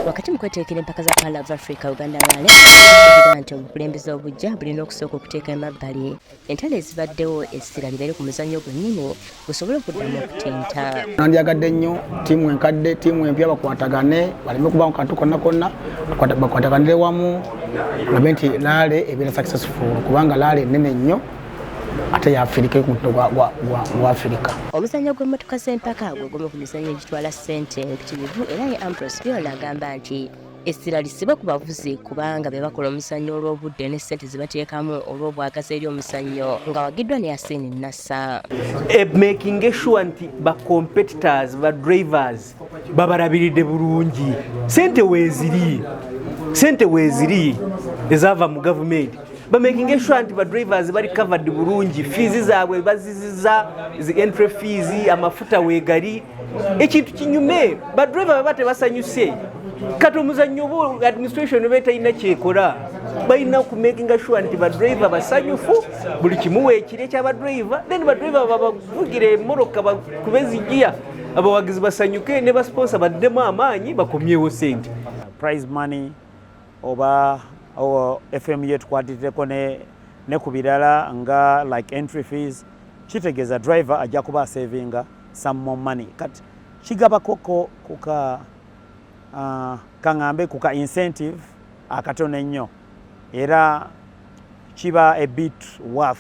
Wakati mu kweteekera empaka za PoARU Africa Uganda Rally, pulezidenti nti obukulembeze obuggya bulina okusooka okuteeka emabbali entalo ezibaddewo essira libeere ku muzannyo gwennyini gusobole okuddamu okutinta. Nandyagadde nnyo ttiimu enkadde, ttiimu empya bakwatagane, baleme kubaako kantu konna konna, bakwataganire wamu, olabe nti Rally ebeera successful kubanga Rally nnene nnyo ate ya Africa ku mutwe gwa Africa. Omuzannyo gw'emmotoka z'empaka gwe gumu ku mizannyo egitwala ssente empitirivu era ye Ambrose Byola agamba nti essira lisibe ku bavuzi kubanga be bakola omuzannyo olw'obudde ne ssente zibateekamu olw'obwagazi eri omuzannyo nga wagiddwa ne Yasin Nassa. Making sure nti ba competitors ba drivers babalabiridde bulungi. Ssente weeziri ezava mu government. Making sure nti ba drivers bali covered bulungi, fees zaabwe baziziza, entry fees, amafuta weegali. Ekintu kinyume ba driver bate basanyuse. Kati omuzannyo bu administration betalina kyekola. Balina ku making sure nti ba driver basanyufu, buli kimu weekire ky'aba driver, then ba driver babavugire emmotoka kubezijja, abawagizi basanyuke ne ba sponsor baddemu amaanyi bakomyewo ssente. Prize money oba FM yetukwatiddeko ne ku birala nga like entry fees, kitegeeza driver ajja kuba savinga some more money. Kati kigabako kuka kaŋŋambe kuka incentive akatono ennyo era kiba a bit worth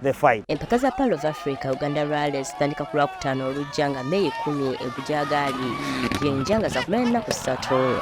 the fight. Empaka za PoARU Africa Uganda Rally zitandika ku Lwakutaano olujja nga Mei 10 e Bujagali yenja nga za kumala ennaku 3.